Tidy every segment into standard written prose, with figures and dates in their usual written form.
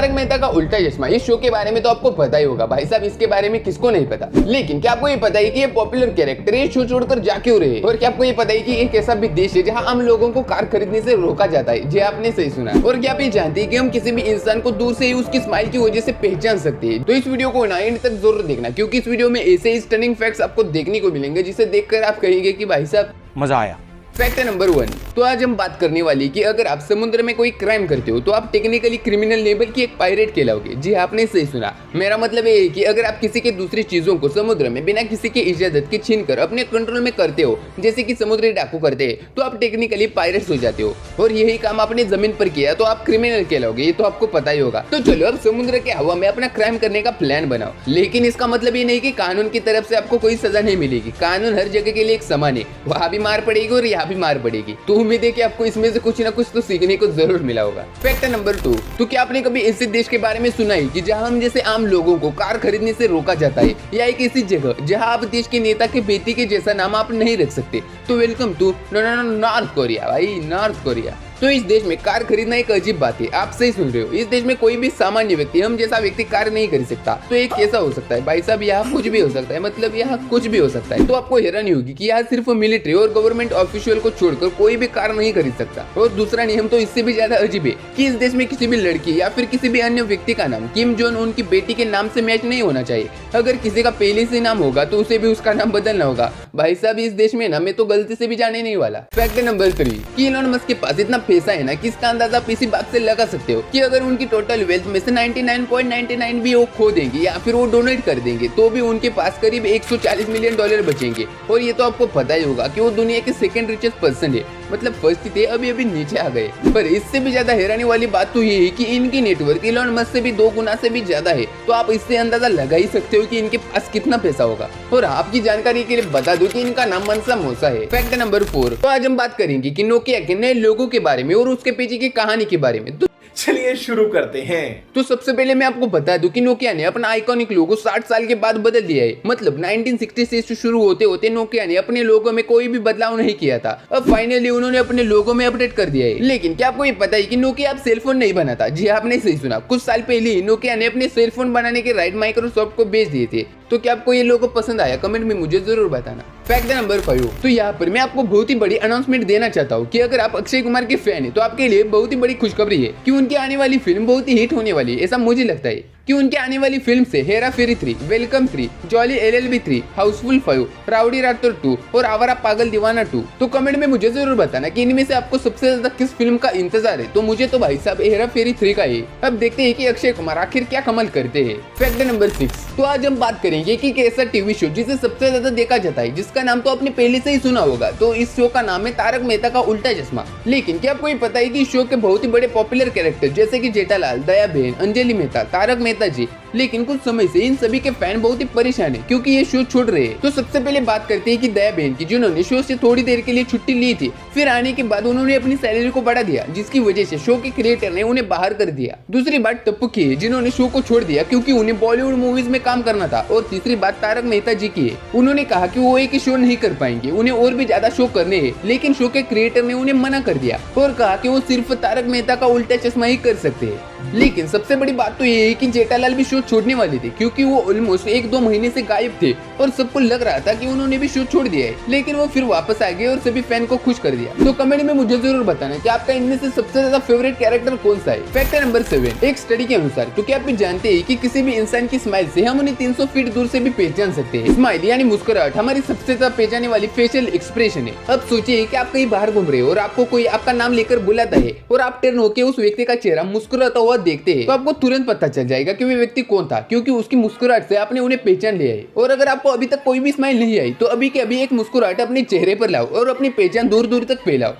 तारक मेहता का उल्टा चश्मा, इस शो के बारे में तो आपको पता ही होगा भाई साहब, इसके बारे में किसको नहीं पता। लेकिन क्या आपको ये पता है कि ये पॉपुलर कैरेक्टर ये शो छोड़कर जा क्यों रहे? और क्या आपको ये पता है कि एक ऐसा भी देश है जहां आम लोगों को कार खरीदने से रोका जाता है? जी आपने सही सुना। और क्या आप ये जानते हैं कि हम किसी भी इंसान को दूर से ही उसकी स्माइल की वजह से पहचान सकते हैं? तो इस वीडियो को ना एंड तक जरूर देखना, क्योंकि इस वीडियो में ऐसे ही स्टनिंग फैक्ट्स आपको देखने को मिलेंगे जिसे देखकर आप कहेंगे कि भाई साहब मजा आया। फैक्ट नंबर 1, तो आज हम बात करने वाली कि अगर आप समुद्र में कोई क्राइम करते हो तो आप टेक्निकली क्रिमिनल लेवल की एक पायरेट कहलाओगे। जी आपने सही सुना। मेरा मतलब ये है कि अगर आप किसी के दूसरी चीजों को समुद्र में बिना किसी की इजाजत के छीनकर अपने कंट्रोल में करते हो, जैसे कि समुद्री डाकू करते हैं, तो आप टेक्निकली पायरेट्स हो जाते हो। और यही काम आपने जमीन पर किया तो आप क्रिमिनल कहलाओगे, ये तो आपको पता ही होगा। तो चलो अब समुद्र के हवा में अपना क्राइम करने का प्लान बनाओ। लेकिन इसका मतलब ये नहीं कि कानून की तरफ से आपको कोई सजा नहीं मिलेगी। कानून हर जगह के लिए एक समान है, वहां भी मार पड़ेगी और यहाँ भी मार पड़ेगी। तो उम्मीद है कि आपको इसमें से कुछ ना कुछ तो सीखने को जरूर मिला होगा। फैक्ट नंबर 2, तो क्या आपने कभी ऐसे देश के बारे में सुना है कि जहां हम जैसे आम लोगों को कार खरीदने से रोका जाता है, या एक ऐसी जगह जहां आप देश के नेता के बेटी के जैसा नाम आप नहीं रख सकते? तो वेलकम टू नॉर्थ कोरिया भाई, नॉर्थ कोरिया। तो इस देश में कार खरीदना एक अजीब बात है, आप सही सुन रहे हो। इस देश में कोई भी सामान्य व्यक्ति, हम जैसा व्यक्ति कार नहीं खरीद सकता। तो एक कैसा हो सकता है भाई साहब? यहाँ कुछ भी हो सकता है, मतलब यहाँ कुछ भी हो सकता है। तो आपको हैरानी होगी कि यहाँ सिर्फ मिलिट्री और गवर्नमेंट ऑफिशियल को छोड़कर कोई भी कार नहीं खरीद सकता। और दूसरा नियम तो इससे भी ज्यादा अजीब है कि इस देश में किसी भी लड़की या फिर किसी भी अन्य व्यक्ति का नाम किम जोन उन की बेटी के नाम से मैच नहीं होना चाहिए। अगर किसी का पहले से नाम होगा तो उसे भी उसका नाम बदलना होगा। भाई साहब इस देश में ना मैं तो गलती से भी जाने नहीं वाला। फैक्ट नंबर 3, कि इलॉन मस्क के पास इतना पैसा है ना कि इसका अंदाजा आप इसी बात से लगा सकते हो कि अगर उनकी टोटल वेल्थ में से 99.99 भी वो खो देंगे या फिर वो डोनेट कर देंगे तो भी उनके पास करीब 140 मिलियन डॉलर बचेंगे। और ये तो आपको पता ही होगा कि वो दुनिया के सेकंड रिचेस्ट पर्सन है, मतलब फर्स्ट थे अभी नीचे आ गए। पर इससे भी ज्यादा हैरानी वाली बात तो ये है कि इनकी नेटवर्क इलॉन मस्क से भी 2 गुना से भी ज्यादा है। तो आप इससे अंदाजा लगा ही सकते हो कि इनके पास कितना पैसा होगा। और आपकी जानकारी के लिए बता दूं कि इनका नाम मनसा मोसा है। फैक्ट नंबर 4, तो आज हम बात करेंगे कि नोकिया के नए लोगों के बारे में और उसके पीछे की कहानी के बारे में। तो चलिए शुरू करते हैं। तो सबसे पहले मैं आपको बता दूं कि नोकिया ने अपना आइकॉनिक लोगो 60 साल के बाद बदल दिया है। मतलब 1960 से शुरू होते होते नोकिया ने अपने लोगो में कोई भी बदलाव नहीं किया था। अब फाइनली उन्होंने अपने लोगो में अपडेट कर दिया है। लेकिन क्या आपको ये पता है कि नोकिया अब सेलफोन नहीं बनाता? जी आपने सही सुना। कुछ साल पहले ही नोकिया ने अपने सेलफोन बनाने के राइट माइक्रोसॉफ्ट को बेच दिए थे। तो क्या आपको ये लोगो पसंद आया? कमेंट में मुझे जरूर बताना। फैक्ट नंबर 5, तो यहाँ पर मैं आपको बहुत ही बड़ी अनाउंसमेंट देना चाहता हूँ कि अगर आप अक्षय कुमार के फैन है तो आपके लिए बहुत ही बड़ी खुशखबरी है कि उनकी आने वाली फिल्म बहुत ही हिट होने वाली है। ऐसा मुझे लगता है कि उनके आने वाली फिल्म से हेरा फेरी 3, welcome 3, jolly LLB 3, Housefull 5, rowdy Rathore 2 और आवारा पागल दीवाना 2। तो कमेंट में मुझे जरूर बताना कि इनमें से आपको सबसे ज्यादा किस फिल्म का इंतजार है। तो मुझे तो भाई साहब हेरा फेरी 3 का है। अब देखते हैं कि अक्षय कुमार आखिर क्या कमाल करते हैं। फैक्ट नंबर 6, तो आज हम बात करेंगे कि कैसा टीवी शो जिसे सबसे ज्यादा देखा जाता है, जिसका नाम तो आपने पहले से ही सुना होगा। तो इस शो का नाम है तारक मेहता का उल्टा चश्मा। लेकिन क्या आपको ये पता है कि इस शो के बहुत ही बड़े पॉपुलर कैरेक्टर जैसे कि जेठालाल, दया बहन, अंजलि मेहता, तारक मेहता जी, लेकिन कुछ समय से इन सभी के फैन बहुत ही परेशान है क्योंकि ये शो छोड़ रहे हैं। तो सबसे पहले बात करते हैं कि दया बहन की, जिन्होंने शो से थोड़ी देर के लिए छुट्टी ली थी। फिर आने के बाद उन्होंने अपनी सैलरी को बढ़ा दिया, जिसकी वजह से शो के क्रिएटर ने उन्हें बाहर कर दिया। दूसरी बात टप्पू की है, जिन्होंने शो को छोड़ दिया क्योंकि उन्हें बॉलीवुड मूवीज में काम करना था। और तीसरी बात तारक मेहता जी की है, उन्होंने कहा कि वो एक ही शो नहीं कर पाएंगे, उन्हें और भी ज्यादा शो करने हैं। लेकिन शो के क्रिएटर ने उन्हें मना कर दिया और कहा कि वो सिर्फ तारक मेहता का उल्टा चश्मा ही कर सकते हैं। लेकिन सबसे बड़ी बात तो ये है कि जेठालाल भी शो छोड़ने वाले थे क्योंकि वो ऑलमोस्ट 1-2 महीने से गायब थे और सबको लग रहा था कि उन्होंने भी शो छोड़ दिया है। लेकिन वो फिर वापस आ गए और सभी फैन को खुश कर दिया। तो कमेंट में मुझे जरूर बताना कि आपका इनमें से सबसे ज्यादा फेवरेट कैरेक्टर कौन सा है। फैक्ट नंबर 7, एक स्टडी के अनुसार तो क्या आप जानते हैं कि किसी भी इंसान की स्माइल से हम उन्हें 300 फीट दूर से भी पहचान सकते हैं। स्माइल यानी मुस्कुराहट हमारी सबसे ज्यादा पहचाने वाली फेशियल एक्सप्रेशन है। अब सोचिए कि आप कहीं बाहर घूम रहे हो और आपको कोई आपका नाम लेकर बुलाता है और आप टर्न होकर उस व्यक्ति का चेहरा मुस्कुराता हुआ देखते हैं, तो आपको तुरंत पता चल जाएगा कि वो व्यक्ति कौन था, क्योंकि उसकी मुस्कुराहट से आपने उन्हें पहचान लिया है। और अगर आपको अभी तक कोई भी स्माइल नहीं आई तो अभी के अभी एक मुस्कुराहट अपने चेहरे पर लाओ और अपनी पहचान दूर दूर तक फैलाओ।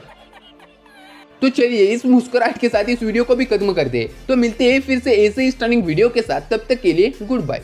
तो चलिए इस मुस्कुराहट के साथ इस वीडियो को भी खत्म करते हैं। तो मिलते हैं फिर से ऐसे ही स्टनिंग वीडियो के साथ, तब तक के लिए गुड बाय।